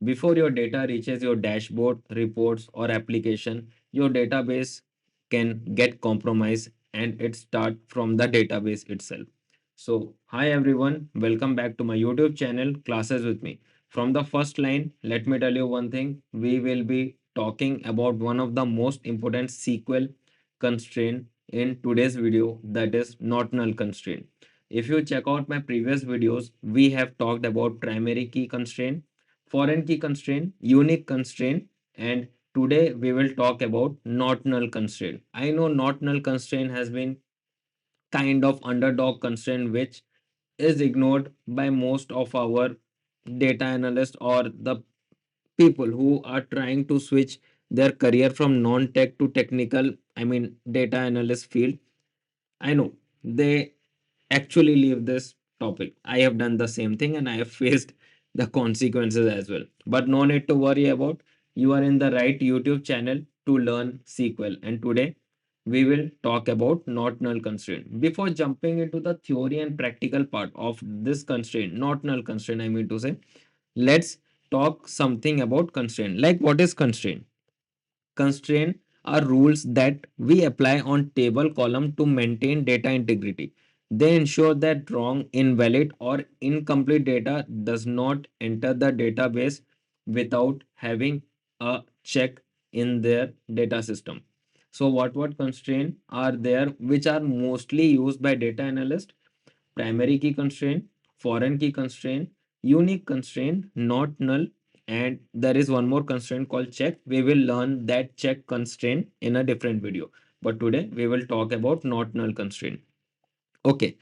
Before your data reaches your dashboard, reports, or application, your database can get compromised and it start from the database itself. So, hi everyone, welcome back to my YouTube channel, Classes with Me. From the first line, let me tell you one thing. We will be talking about one of the most important SQL constraint in today's video, that is not null constraint. If you check out my previous videos, we have talked about primary key constraint, foreign key constraint, unique constraint, and today we will talk about not null constraint. I know not null constraint has been kind of underdog constraint which is ignored by most of our data analysts or the people who are trying to switch their career from non-tech to technical, I mean data analyst field. I know they actually leave this topic. I have done the same thing and I have faced the consequences as well. But no need to worry about. You are in the right YouTube channel to learn SQL. And today we will talk about not null constraint. Before jumping into the theory and practical part of this constraint, not null constraint, I mean to say, let's talk something about constraint. Like what is constraint? Constraint are rules that we apply on table column to maintain data integrity. They ensure that wrong, invalid, or incomplete data does not enter the database without having a check in their data system. So what constraints are there which are mostly used by data analysts? Primary key constraint, foreign key constraint, unique constraint, not null, and there is one more constraint called check. We will learn that check constraint in a different video. But today we will talk about not null constraint. Okay,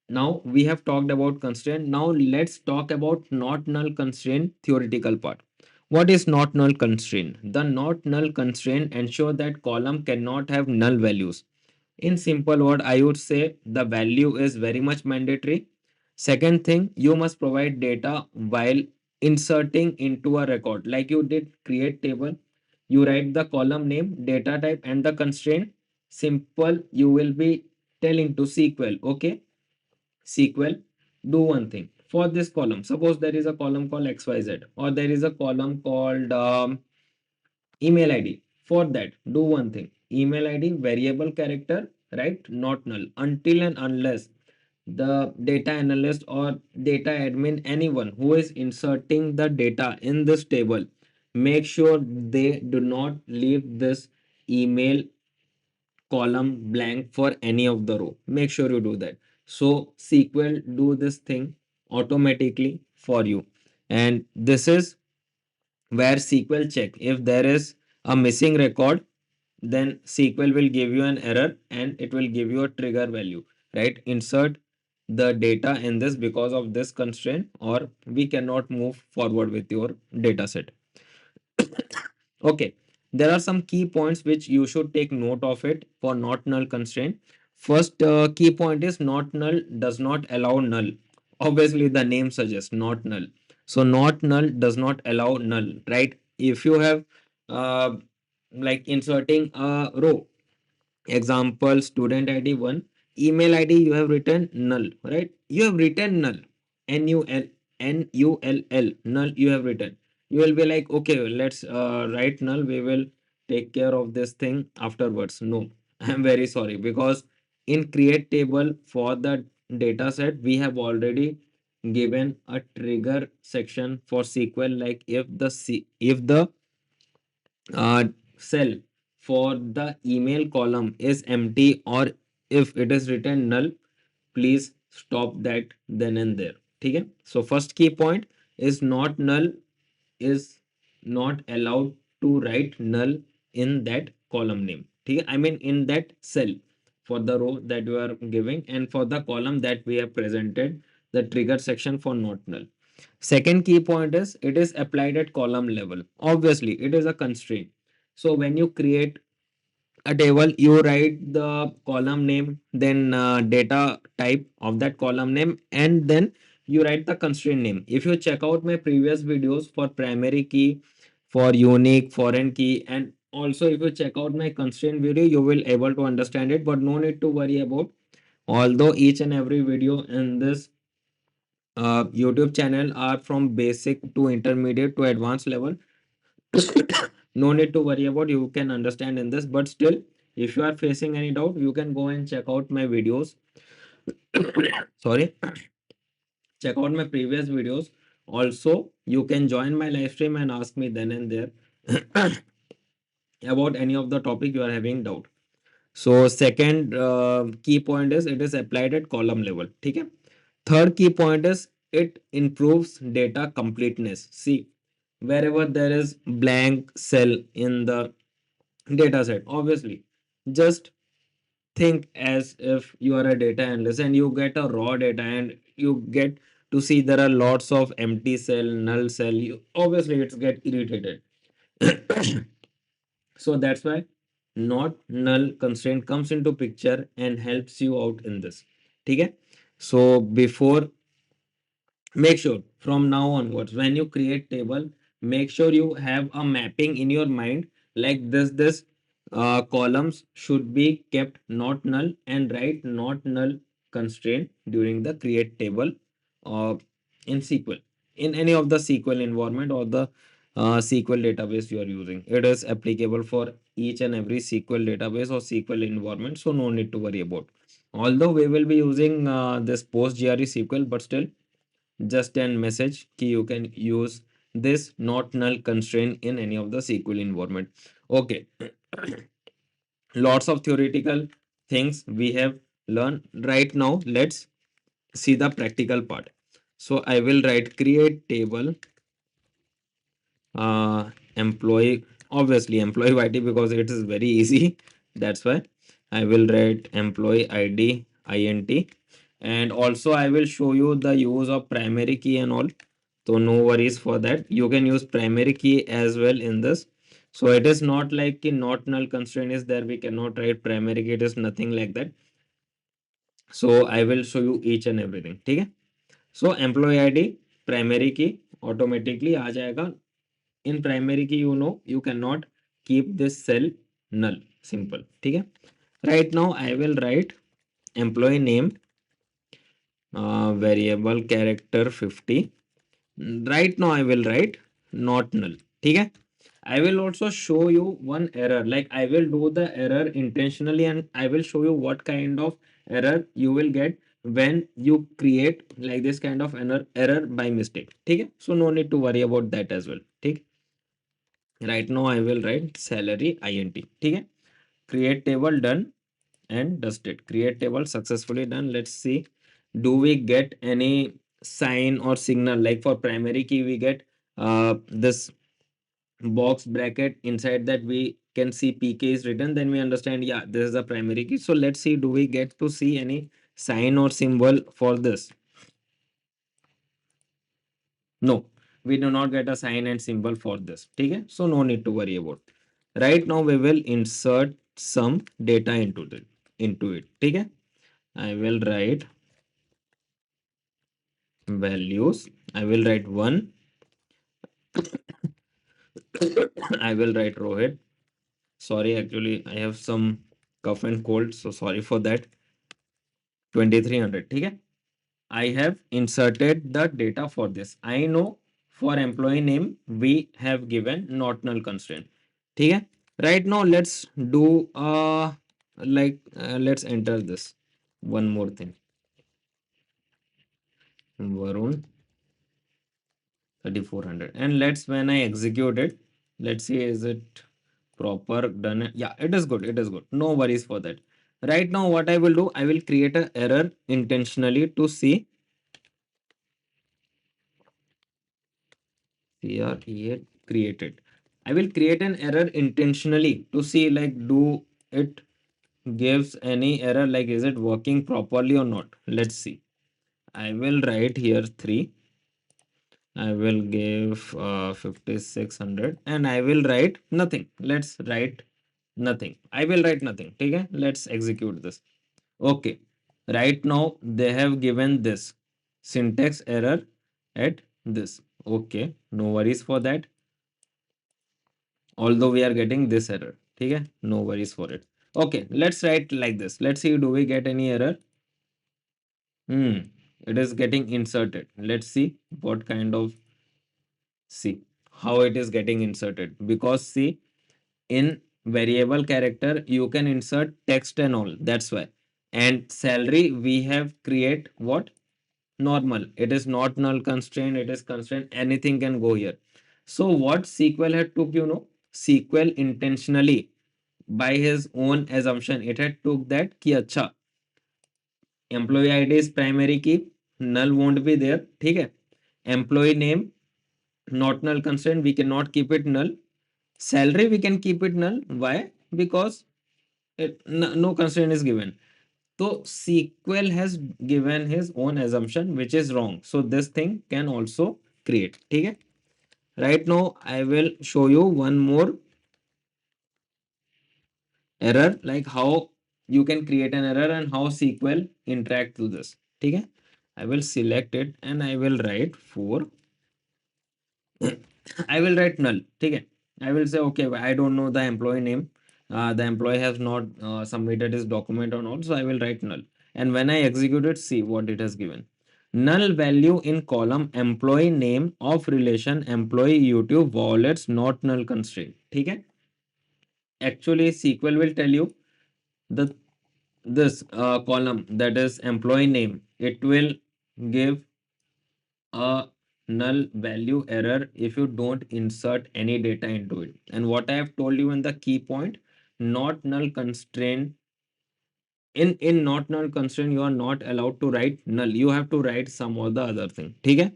now we have talked about constraint. Now let's talk about not null constraint theoretical part. What is not null constraint? The not null constraint ensure that column cannot have null values. In simple word, I would say the value is very much mandatory. Second thing, you must provide data while inserting into a record. Like you did create table, you write the column name, data type, and the constraint. Simple, you will be telling to SQL, okay, SQL, do one thing. For this column, suppose there is a column called XYZ or there is a column called email ID. For that, do one thing. Email ID, variable character, right? Not null. Until and unless the data analyst or data admin, anyone who is inserting the data in this table, make sure they do not leave this email column blank for any of the row. Make sure you do that. So SQL do this thing automatically for you. And this is where SQL check if there is a missing record, then SQL will give you an error and it will give you a trigger value, right? Insert the data in this because of this constraint or we cannot move forward with your data set. Okay, there are some key points which you should take note of it for not null constraint. First key point is not null does not allow null. Obviously, the name suggests not null. So not null does not allow null, right? If you have uh, like inserting a row, example student ID 1, email ID you have written null, right? You have written null, N-U-L, N-U-L-L, null you have written. You will be like, okay, let's write null. We will take care of this thing afterwards. No, I'm very sorry because in create table for the data set, we have already given a trigger section for SQL. Like if the uh, cell for the email column is empty or if it is written null, please stop that then and there. Okay, so first key point is not null is not allowed to write null in that column name. Okay, I mean in that cell for the row that you are giving and for the column that we have presented the trigger section for not null. Second key point is it is applied at column level. Obviously, it is a constraint. So when you create a table, you write the column name, then data type of that column name, and then you write the constraint name. If you check out my previous videos for primary key, for unique, foreign key, and also if you check out my constraint video, you will able to understand it. But no need to worry about. Although each and every video in this YouTube channel are from basic to intermediate to advanced level. No need to worry about, you can understand in this, but still, if you are facing any doubt, you can go and check out my videos. Sorry, check out my previous videos. Also, you can join my live stream and ask me then and there about any of the topic you are having doubt. So second key point is it is applied at column level. Okay. Third key point is it improves data completeness. See, wherever there is blank cell in the data set, obviously, just think as if you are a data analyst and you get a raw data and you get to see there are lots of empty cell, null cell. You, obviously, it's get irritated. So that's why not null constraint comes into picture and helps you out in this. Okay. So before, make sure from now onwards when you create table, make sure you have a mapping in your mind, like this columns should be kept not null, and write not null constraint during the create table uh, in SQL, in any of the SQL environment or the SQL database you are using. It is applicable for each and every SQL database or SQL environment, so no need to worry about. Although we will be using this PostgRE SQL, but still, just an message कि you can use this not null constraint in any of the SQL environment. Okay. Lots of theoretical things we have learned. Right now, let's see the practical part. So I will write create table employee, obviously employee ID, because it is very easy. That's why I will write employee ID int, and also I will show you the use of primary key and all. So no worries for that. You can use primary key as well in this. So it is not like the not null constraint is there, we cannot write primary key. It is nothing like that. So I will show you each and everything. ठीक है? So employee ID primary key automatically आ जाएगा. In primary key, you know, you cannot keep this cell null. Simple. ठीक है? Right now I will write employee name variable character 50. Right now I will write not null. ठीक है? I will also show you one error. Like I will do the error intentionally and I will show you what kind of error you will get when you create like this kind of error by mistake. ठीक है? So no need to worry about that as well. ठीक? Right now I will write salary int. ठीक है? Create table done and dusted. Create table successfully done. Let's see. Do we get any sign or signal? Like for primary key, we get this box bracket, inside that we can see pk is written, then we understand, yeah, this is the primary key. So let's see, do we get to see any sign or symbol for this? No, we do not get a sign and symbol for this. Okay, so no need to worry about. Right now we will insert some data into it. Okay, I will write values. I will write 1. I will write Rohit. Sorry, actually I have some cough and cold, so sorry for that. 2300. Okay, I have inserted the data for this. I know for employee name we have given not null constraint. Okay, right now let's do let's enter this one more thing. Varun 3400, and let's, when I execute it, let's see, is it proper done? Yeah, it is good. It is good. No worries for that. Right now, what I will do, I will create an error intentionally to see created. I will create an error intentionally to see, like, do it gives any error, like is it working properly or not. Let's see. I will write here 3. I will give 5600 and I will write nothing. Let's write nothing. I will write nothing. Okay, let's execute this. Okay, right now they have given this syntax error at this. Okay, no worries for that. Although we are getting this error. Okay, no worries for it. Okay, let's write like this. Let's see, do we get any error? Hmm. it is getting inserted. Let's see what kind of, see how it is getting inserted. Because see, in variable character you can insert text and all, that's why. And salary we have create what, normal. It is not null constraint, it is constraint, anything can go here. So what SQL had took, SQL intentionally, by his own assumption, it had took that ki acha, employee id is primary key, null won't be there, ठीक है. Employee name, not null constraint, we cannot keep it null. Salary we can keep it null. Why? Because no constraint is given. So SQL has given his own assumption which is wrong. So this thing can also create. ठीक है. Right now I will show you one more error, like how you can create an error and how SQL interact to this. ठीक है. I will select it and I will write for I will write null. ठीक है. I will say okay, I don't know the employee name. The employee has not submitted his document or not, so I will write null. And when I execute it, see what it has given. Null value in column employee name of relation employee YouTube violates not null constraint. ठीक है. Actually, SQL will tell you the this column, that is employee name. It will give a null value error if you don't insert any data into it. And what I have told you in the key point, not null constraint, in not null constraint you are not allowed to write null, you have to write some or the other thing. ठीक है.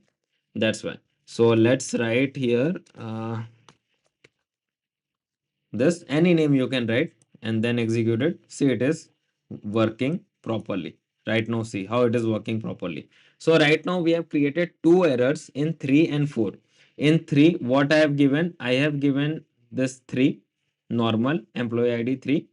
That's why. So let's write here this, any name you can write and then execute it. See, it is working properly. Right now, see how it is working properly. So right now we have created two errors in 3 and 4. In 3, what I have given, I have given this 3, normal employee ID 3,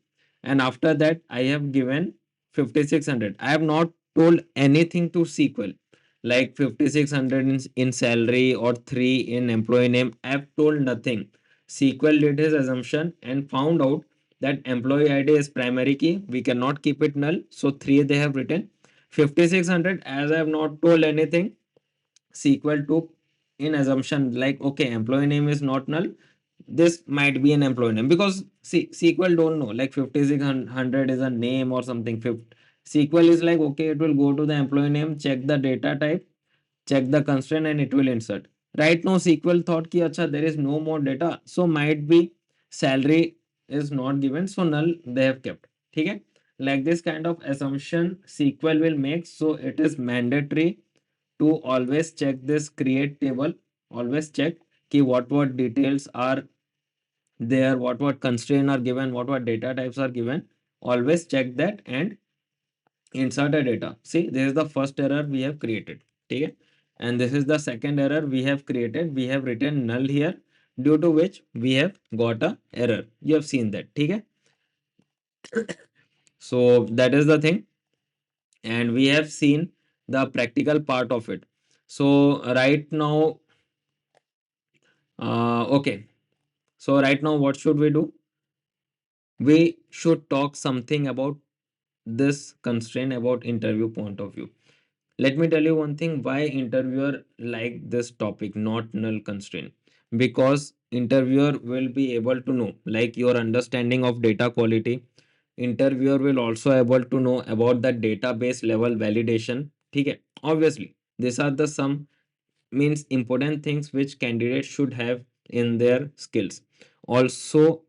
and after that I have given 5600. I have not told anything to SQL, like 5600 in salary or 3 in employee name. I have told nothing. SQL did his assumption and found out that employee ID is primary key. We cannot keep it null. So 3 they have written. 5600, as I have not told anything, SQL took in assumption like, okay, employee name is not null. This might be an employee name, because see, SQL don't know like 5600 is a name or something. SQL is like, okay, it will go to the employee name, check the data type, check the constraint, and it will insert. Right now SQL thought ki acha, there is no more data, so might be salary is not given, so null they have kept. Okay, like this kind of assumption SQL will make. So it is mandatory to always check this create table, always check ki what details are there, what constraint are given, what data types are given. Always check that and insert a data. See, this is the first error we have created. Okay, and this is the second error we have created. We have written null here, due to which we have got a error. You have seen that. Okay, so that is the thing, and we have seen the practical part of it. So right now, okay, so right now what should we do? We should talk something about this constraint, about interview point of view. Let me tell you one thing, why interviewer like this topic, not null constraint. Because interviewer will be able to know like your understanding of data quality. Interviewer will also able to know about the database level validation. Okay, obviously these are the some means important things which candidates should have in their skills. Also,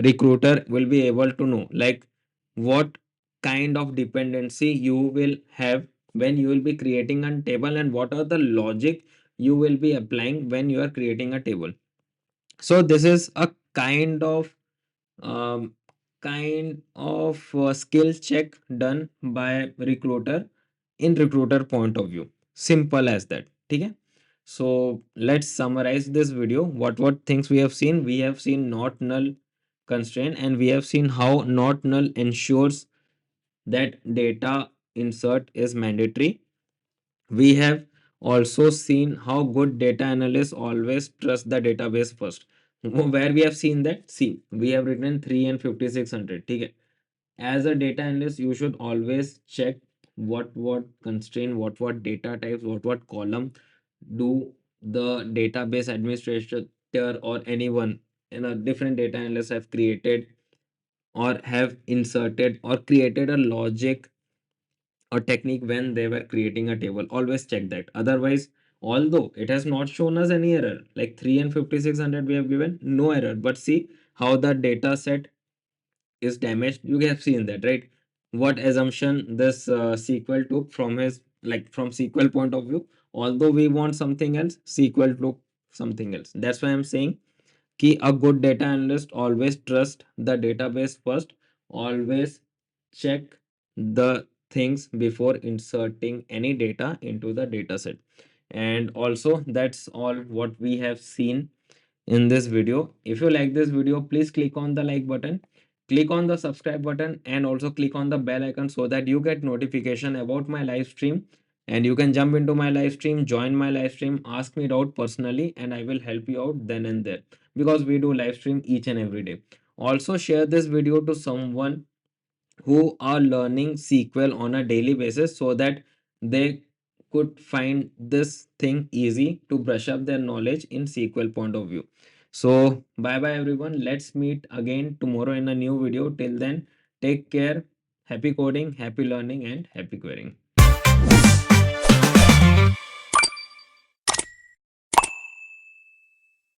recruiter will be able to know like what kind of dependency you will have when you will be creating a table, and what are the logic you will be applying when you are creating a table. So this is a um, kind of skill check done by recruiter in recruiter point of view. Simple as that. Okay, so let's summarize this video. What things we have seen? We have seen not null constraint, and we have seen how not null ensures that data insert is mandatory. We have also seen how good data analysts always trust the database first. Where we have seen that, see, we have written 3 and 5600. Okay, as a data analyst you should always check what constraint, what data types, what column do the database administrator or anyone in a different data analyst have created or have inserted or created a logic or technique when they were creating a table. Always check that. Otherwise, although it has not shown us any error, like 3 and 5600 we have given no error, but see how the data set is damaged. You have seen that, right? What assumption this SQL took from his, like from SQL point of view. Although we want something else, SQL took something else. That's why I'm saying key a good data analyst always trust the database first. Always check the things before inserting any data into the dataset. And also, that's all what we have seen in this video. If you like this video, please click on the like button, click on the subscribe button, and also click on the bell icon so that you get notification about my live stream. And you can jump into my live stream, join my live stream, ask me out personally, and I will help you out then and there, because we do live stream each and every day. Also share this video to someone who are learning SQL on a daily basis so that they could find this thing easy to brush up their knowledge in SQL point of view. So, bye bye everyone. Let's meet again tomorrow in a new video. Till then, take care. Happy coding, happy learning, and happy querying.